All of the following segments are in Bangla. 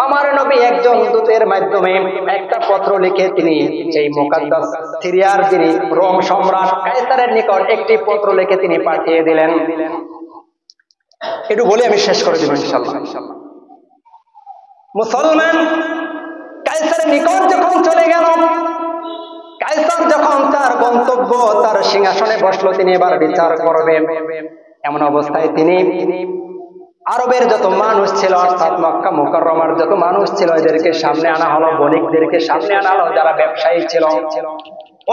আমার নবী একজন দূতের মাধ্যমে একটা পত্র লিখে তিনি সেই মুকাদ্দাস সিরিয়ার যিনি রোম সম্রাট কায়সারের নিকট একটি পত্র লিখে তিনি পাঠিয়ে দিলেন। একটু বলে আমি শেষ করে দেব ইনশাআল্লাহ। মুসলমান কায়সারের নিকট যখন চলে গেল, কায়সার যখন তার গন্তব্য তার সিংহাসনে বসলো, তিনি এবার বিচার করবেন। এমন অবস্থায় তিনি আরবের যত মানুষ ছিল অর্থাৎ মক্কা মুকাররমার যত মানুষ ছিল এদেরকে সামনে আনা হলো, বণিকদেরকে সামনে আনা হলো, যারা ব্যবসায়ী ছিল।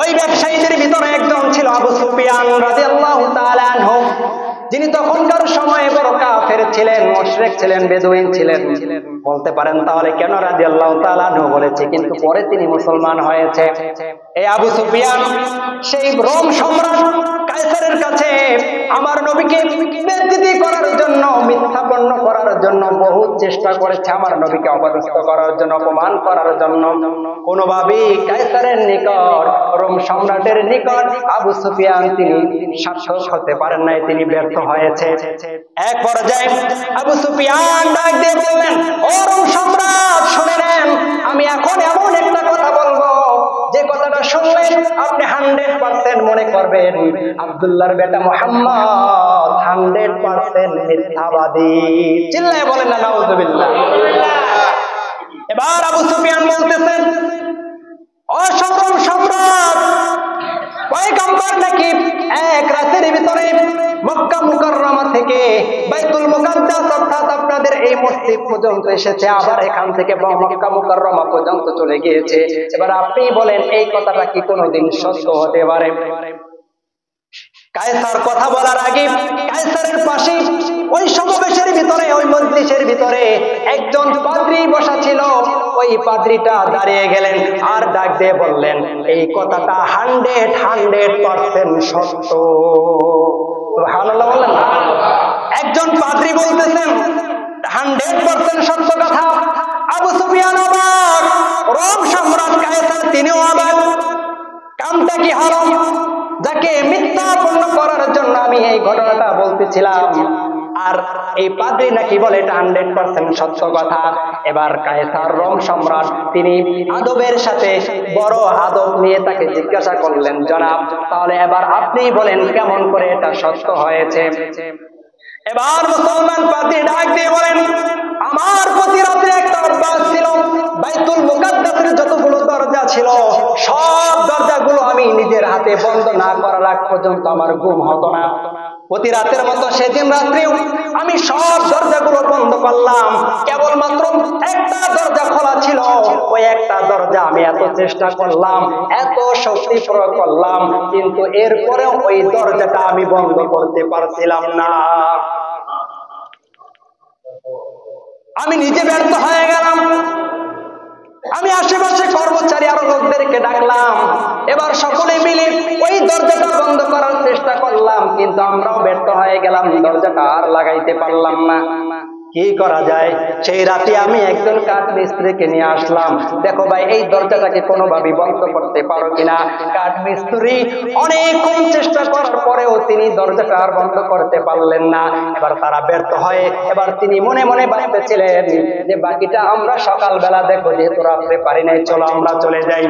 ওই ব্যবসায়ীদের ভিতরে একজন ছিল আবু সুফিয়ান রাদিয়াল্লাহু তাআলা আনহু, যিনি তখনকার সময়ে বড় কাফের ছিলেন, মুশরিক ছিলেন, বেদুইন ছিলেন বলতে পারেন। তাহলে কেন রাদিয়াল্লাহু তাআলা আনহু বলেছে, কিন্তু পরে তিনি মুসলমান হয়েছে। এই আবু সুফিয়ান সেই রোম সম্রাট কায়সারের কাছে আমার নবীকে বেইজ্জতি করার জন্য, মিথ্যাপন্ন করার জন্য বহুত চেষ্টা করেছে, আমার নবীকে অপদস্থ করার জন্য, অপমান করার জন্য। কোনোভাবেই কায়সারের নিকট, রোম সম্রাটের নিকট আবু সুফিয়ান তিনি সার্থক হতে পারেন নাই, তিনি ব্যর্থ হয়েছে। এক পর্যায়ে আবু সুফিয়ান ডাক দিয়ে বললেন, ও রোম সম্রাট শুনে নেন, আমি এখন এমন একটা কথা বলবো যে কথাটা শুনলে আপনি 100% মনে করবেন আব্দুল্লাহর বেটা মুহাম্মদ 100% মিথ্যাবাদী। চিল্লায় বলেন না নাউযুবিল্লাহ। এবার আবু সুফিয়ান বলতেছেন, ও সম্রাট, পয়গম্বর নাকি এক রাতের ভিতরে মক্কা মুকাররমা থেকে বাইতুল মুকাদ্দাস অর্থাৎ আপনাদের এই মসজিদ পর্যন্ত এসেছে, আবার এখান থেকে মক্কা মুকাররমা পর্যন্ত চলে গিয়েছে। এবার আপনি বলেন এই কথাটা কি কোনোদিন সত্য হতে পারে? কায়সার কথা বলার আগে কায়সারের পাশে ওই সমাবেশের ভিতরে, ওই মজলিসের ভিতরে একজন পাদ্রী বসা ছিল। ওই পাদ্রীটা দাঁড়িয়ে গেলেন আর ডাক দিয়ে বললেন, এই কথাটা 100% সত্য। সুবহানাল্লাহ বললেন না? একজন পাদ্রী বলতেছেন 100% সত্য কথা। আবু সুফিয়ান অবাক, রোম সম্রাট কায়সার তিনিও অবাক। কামটা কি হলো? যাকে মিথ্যাপন্ন করার জন্য আমি এই ঘটনাটা বলতেছিলাম, আর এই পাদ্রী নাকি বলে এটা 100% সত্য কথা। এবার কায়সার রোম সম্রাট তিনি আদবের সাথে, বড় আদব নিয়ে তাকে জিজ্ঞাসা করলেন, জনাব তাহলে এবার আপনি বলেন কেমন করে এটা সত্য হয়েছে? এবার মুসলমান পাদ্রী ডাক দিয়ে বলেন, আমার প্রতি রাতে একটা অভ্যাস ছিল, বাইতুল মুকাদ্দাসের যতগুলো দরজা ছিল সব দরজাগুলো আমি নিজের হাতে বন্ধ না করার আগ পর্যন্ত আমার ঘুম হতো না। প্রতি রাতের মতো সেদিন রাত্রেও আমি সব দরজাগুলো বন্ধ করলাম, কেবলমাত্র একটা দরজা খোলা ছিল। ওই একটা দরজা আমি এত চেষ্টা করলাম, এত শক্তি প্রয়োগ করলাম, কিন্তু এরপরেও ওই দরজাটা আমি বন্ধ করতে পারছিলাম না। আমি নিজে ব্যর্থ হয়ে গেলাম। আমি আশেপাশে কর্মচারী আরো লোকদেরকে ডাকলাম, এবার সকলে মিলে ওই দরজাটা বন্ধ করার চেষ্টা করলাম, কিন্তু আমরাও ব্যর্থ হয়ে গেলাম, দরজাটা আর লাগাইতে পারলাম না। কি করা যায়? সেই রাতে আমি একজন কাঠ মিস্ত্রিকে নিয়ে আসলাম, দেখো ভাই এই দরজাটাকে কোনোভাবে বন্ধ করতে পারো কিনা। কাঠ মিস্ত্রি অনেকক্ষণ চেষ্টা করার পরেও তিনি দরজাটা আর বন্ধ করতে পারলেন না। এবার তারা ব্যর্থ হয়ে এবার তিনি মনে মনে ভাবতেছিলেন যে বাকিটা আমরা সকালবেলা দেখো, যেহেতু রাত্রে পারি নাই, চলো আমরা চলে যাই।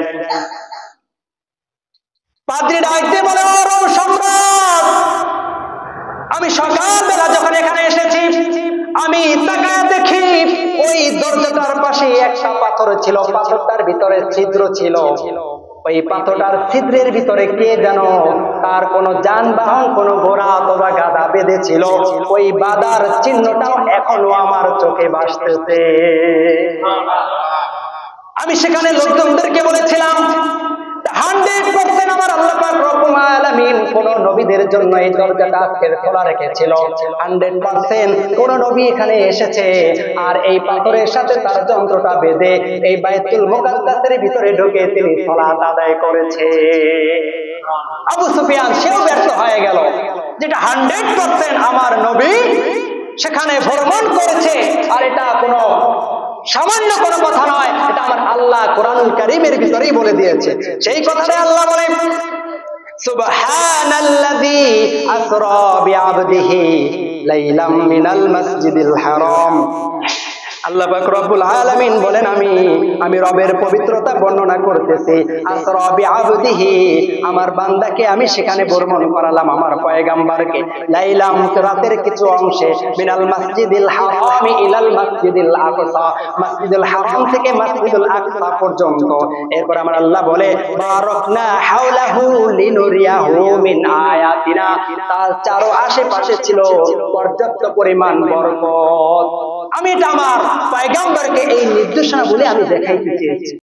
পাদ্রী ডাকতে বলে, ও রোম সম্রাট, আমি সকালবেলা যখন এখানে এসেছি আমি তাকায় দেখি ওই দরজাটার পাশে একটা পাথর ছিল, পাথরটার ভিতরে ছিদ্র ছিল। ওই পাথরটার ছিদ্রের ভিতরে কে যেন তার কোন যানবাহন, কোন ঘোড়া অথবা গাধা বেঁধেছিল। ওই বাধার চিহ্নটাও এখনো আমার চোখে ভাসতেছে। আমি সেখানে লোকজনদেরকে বলেছিলাম 100% আমার আল্লাহ পাক রব্বুল আলামিন কোন নবীদের জন্য এই দরজাটা আজকে খোলা রেখেছিল। 100% কোন নবী এখানে এসেছে আর এই পাথরের সাথে তার যন্ত্রটা বেঁধে এই বাইতুল মুকাদ্দাসের ভিতরে ঢুকে তিনি সালাত আদায় করেছে। আবু সুফিয়ান সেও ব্যর্থ হয়ে গেল, যেটা 100% আমার নবী সেখানে ভ্রমণ করেছে, আর এটা কোনো সামান্য কোনো কথা নয়, এটা আমার আল্লাহ কোরআনুল কারীমের ভিতরেই বলে দিয়েছে। সেই কথাটাই আল্লাহ বলে, সুবহানাল্লাযী আসরা বিআবদিহি লাইলাম মিনাল মাসজিদিল হারাম আল্লাহ পাক রব্বুল আলামিন বলেন আমি রবের পবিত্রতা বর্ণনা করতেছি। আসরা বিআবদিহি, আমার বান্দাকে আমি সেখানে ভ্রমণ করালাম, আমার পয়গম্বরকে লাইলাম, রাতের কিছু অংশে, মিনাল মাসজিদিল হারাম ইলাল মাসজিদিল আকসা, মসজিদুল হারাম থেকে মসজিদুল আকসা পর্যন্ত। এরপর আমার আল্লাহ বলে বারাকনা হাওলাহু লিনুরিয়াহু মিন আয়াতিনা, তার চারো আশেপাশে ছিল পর্যাপ্ত পরিমাণ বরকত। আমি এটা আমার পয়গম্বরকে এই নির্দেশনা বলে আমি দেখাইতে চেয়েছি।